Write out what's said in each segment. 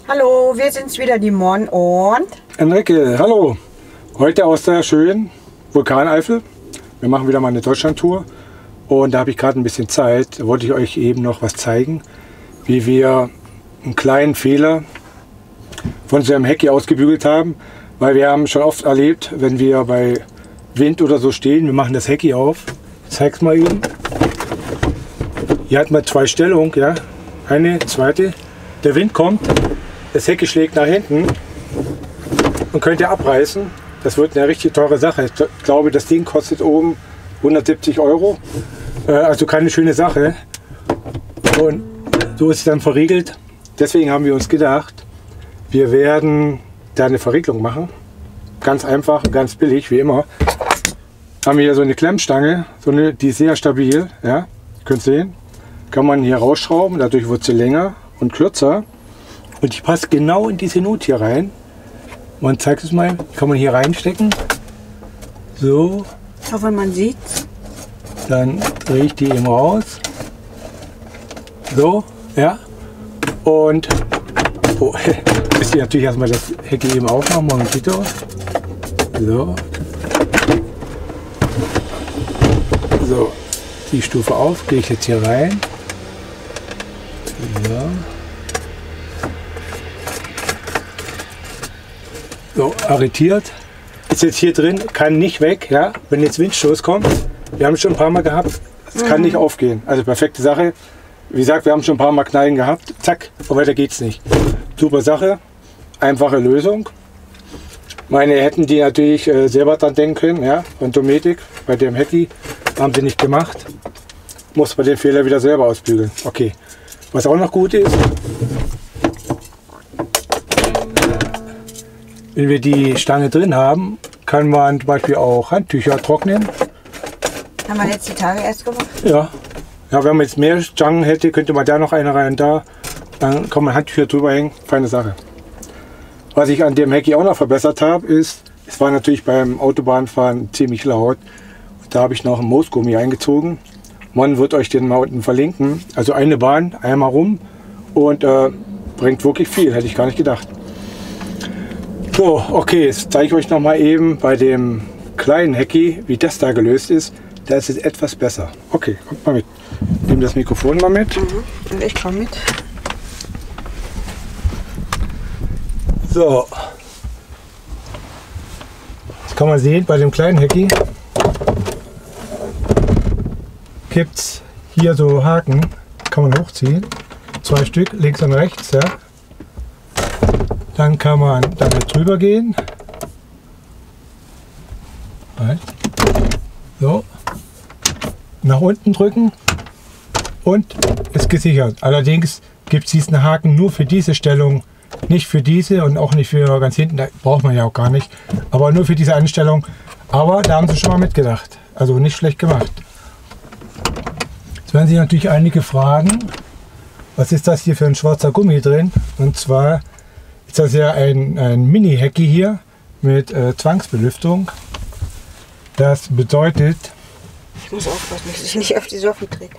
Hallo, wir sind's wieder, die Mon und Enrique, hallo. Heute aus der schönen Vulkaneifel. Wir machen wieder mal eine Deutschlandtour und da habe ich gerade ein bisschen Zeit. Da wollte ich euch eben noch was zeigen, wie wir einen kleinen Fehler von so einem Hecki ausgebügelt haben, weil wir haben schon oft erlebt, wenn wir bei Wind oder so stehen, wir machen das Hecki auf. Ich zeig's mal eben. Hier hat man zwei Stellungen, ja, eine, zweite. Der Wind kommt, das Hecki schlägt nach hinten und könnt ihr abreißen. Das wird eine richtig teure Sache. Ich glaube, das Ding kostet oben 170 €. Also keine schöne Sache. Und so ist es dann verriegelt. Deswegen haben wir uns gedacht, wir werden da eine Verriegelung machen. Ganz einfach, ganz billig, wie immer. Haben wir hier so eine Klemmstange, die ist sehr stabil. Ja, ihr könnt sehen. Kann man hier rausschrauben, dadurch wird sie länger und kürzer. Und die passt genau in diese Nut hier rein. Man zeigt es mal, kann man hier reinstecken. So. Ich hoffe, man sieht. Dann drehe ich die eben raus. So, ja. Und oh, müsst ihr natürlich erstmal das Hecki eben aufmachen. Momentito. So. So, die Stufe auf, gehe ich jetzt hier rein. So, arretiert. Ist jetzt hier drin, kann nicht weg, ja, wenn jetzt Windstoß kommt. Wir haben es schon ein paar Mal gehabt, es kann nicht aufgehen. Also perfekte Sache. Wie gesagt, wir haben schon ein paar Mal Knallen gehabt. Zack, und weiter geht's nicht. Super Sache, einfache Lösung. Meine hätten die natürlich selber dran denken können, ja, von Dometic, bei dem Hecki. Haben sie nicht gemacht. Muss man den Fehler wieder selber ausbügeln. Okay. Was auch noch gut ist, wenn wir die Stange drin haben, kann man zum Beispiel auch Handtücher trocknen. Haben wir jetzt die Tage erst gemacht? Ja. Ja, wenn man jetzt mehr Stangen hätte, könnte man da noch eine rein, da. Dann kann man Handtücher drüber hängen. Feine Sache. Was ich an dem Hecki auch noch verbessert habe, ist, es war natürlich beim Autobahnfahren ziemlich laut. Da habe ich noch ein Moosgummi eingezogen. Man wird euch den mal unten verlinken. Also eine Bahn, einmal rum und bringt wirklich viel, hätte ich gar nicht gedacht. So, okay, jetzt zeige ich euch noch mal eben bei dem kleinen Hecki, wie das da gelöst ist. Da ist es etwas besser. Okay, kommt mal mit. Nehmt das Mikrofon mal mit. Und ich komme mit. So. Jetzt kann man sehen, bei dem kleinen Hecki gibt es hier so Haken, kann man hochziehen, 2 Stück, links und rechts, ja. Dann kann man damit drüber gehen. So, nach unten drücken und ist gesichert. Allerdings gibt es diesen Haken nur für diese Stellung, nicht für diese und auch nicht für ganz hinten, da braucht man ja auch gar nicht, aber nur für diese Einstellung. Aber da haben sie schon mal mitgedacht, also nicht schlecht gemacht. Jetzt werden sich natürlich einige fragen, was ist das hier für ein schwarzer Gummi drin? Und zwar ist das ja ein Mini-Hecki hier mit Zwangsbelüftung. Das bedeutet, Ich muss aufpassen, dass ich nicht auf die Soffen trete.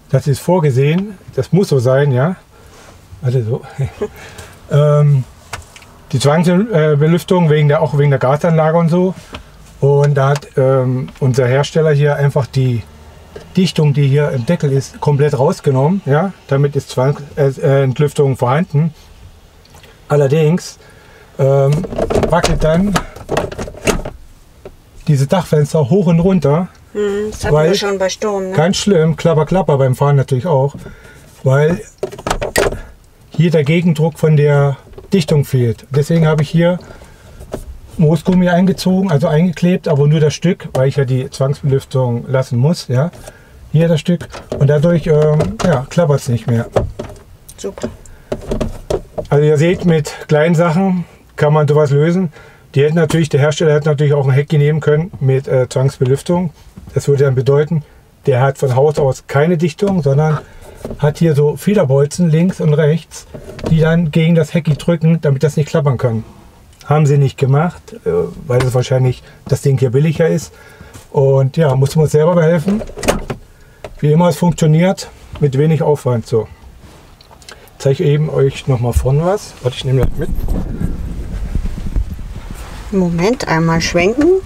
das ist vorgesehen, das muss so sein, ja. Also so. Die Zwangsbelüftung auch wegen der Gasanlage und so. Und da hat unser Hersteller hier einfach die Dichtung, die hier im Deckel ist, komplett rausgenommen. Ja? Damit ist Entlüftung vorhanden. Allerdings wackelt dann diese Dachfenster hoch und runter. Das hatten wir schon bei Sturm. Ne? Ganz schlimm, klapper, klapper beim Fahren natürlich auch, weil hier der Gegendruck von der Dichtung fehlt. Deswegen habe ich hier Moosgummi eingezogen, also eingeklebt, aber nur das Stück, weil ich ja die Zwangsbelüftung lassen muss. Ja? Hier das Stück und dadurch ja, klappert es nicht mehr. Super. Also ihr seht, mit kleinen Sachen kann man sowas lösen. Der Hersteller hätte natürlich auch ein Hecki nehmen können mit Zwangsbelüftung. Das würde dann bedeuten, der hat von Haus aus keine Dichtung, sondern hat hier so Federbolzen links und rechts, die dann gegen das Hecki drücken, damit das nicht klappern kann. Haben sie nicht gemacht, weil es wahrscheinlich das Ding hier billiger ist. Und ja, muss man uns selber behelfen. Wie immer, es funktioniert mit wenig Aufwand so. zeige eben euch noch mal vorne was. Warte, ich nehme das mit. Moment, einmal schwenken.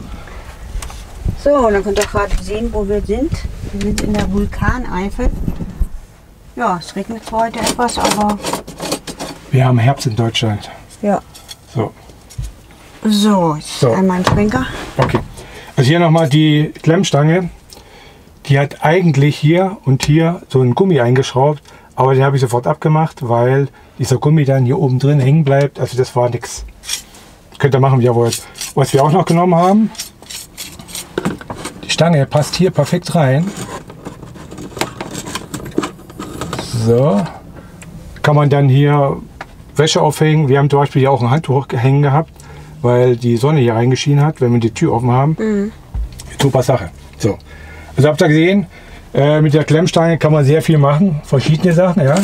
So, und dann könnt ihr gerade sehen, wo wir sind. Wir sind in der Vulkaneifel. Ja, es regnet zwar heute etwas, aber... Wir haben Herbst in Deutschland. Ja. So. So, jetzt So. einmal ein Schwenker. Okay. Also hier nochmal die Klemmstange. Die hat eigentlich hier und hier so einen Gummi eingeschraubt, aber den habe ich sofort abgemacht, weil dieser Gummi dann hier oben drin hängen bleibt. Also das war nichts. Könnt ihr machen, wie ihr wollt. Was wir auch noch genommen haben, die Stange passt hier perfekt rein. So. Kann man dann hier Wäsche aufhängen. Wir haben zum Beispiel hier auch ein Handtuch hängen gehabt, weil die Sonne hier reingeschienen hat, wenn wir die Tür offen haben. Super Sache. So. Also habt ihr gesehen, mit der Klemmstange kann man sehr viel machen. Verschiedene Sachen, ja.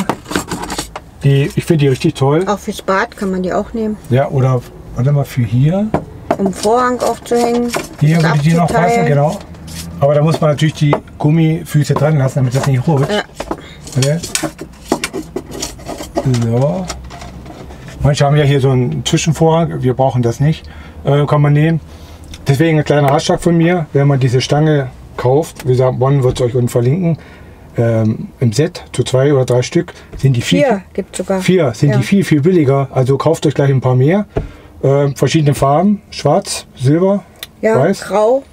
Ich finde die richtig toll. Auch fürs Bad kann man die auch nehmen. Ja, oder warte mal, für hier. Um Vorhang aufzuhängen. Hier das würde die noch passen, abzuteilen. genau. Aber da muss man natürlich die Gummifüße dran lassen, damit das nicht rutscht. Ja. Warte. So. Manche haben ja hier so einen Zwischenvorhang, wir brauchen das nicht. Kann man nehmen. Deswegen ein kleiner Ratschlag von mir, wenn man diese Stange kauft, wie gesagt, Bonn wird es euch unten verlinken, im Set zu 2 oder 3 Stück sind die 4 gibt es sogar. 4 sind Ja. die viel billiger. Also kauft euch gleich ein paar mehr. Verschiedene Farben, schwarz, silber, Ja, weiß. grau.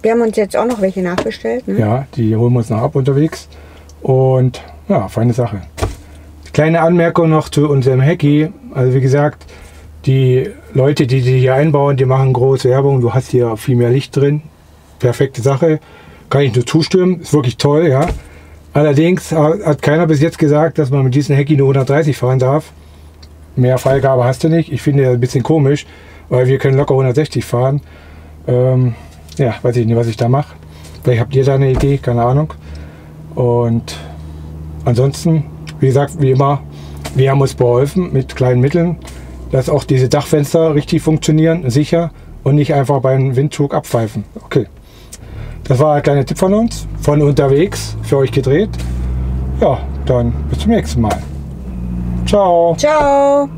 Wir haben uns jetzt auch noch welche nachbestellt. Ne? Ja, die holen wir uns noch ab unterwegs. Und ja, feine Sache. Kleine Anmerkung noch zu unserem Hecki. Also wie gesagt, die Leute, die hier einbauen, die machen große Werbung. Du hast hier viel mehr Licht drin. Perfekte Sache. Kann ich nur zustimmen. Ist wirklich toll, ja. Allerdings hat keiner bis jetzt gesagt, dass man mit diesem Hecki nur 130 fahren darf. Mehr Freigabe hast du nicht. Ich finde das ein bisschen komisch, weil wir können locker 160 fahren. Ja, weiß ich nicht, was ich da mache. Vielleicht habt ihr da eine Idee, keine Ahnung. Und ansonsten, wie gesagt, wie immer, wir haben uns beholfen mit kleinen Mitteln, dass auch diese Dachfenster richtig funktionieren, sicher und nicht einfach beim Windzug abpfeifen. Okay. Das war ein kleiner Tipp von uns, von unterwegs, für euch gedreht. Ja, dann bis zum nächsten Mal. Ciao. Ciao.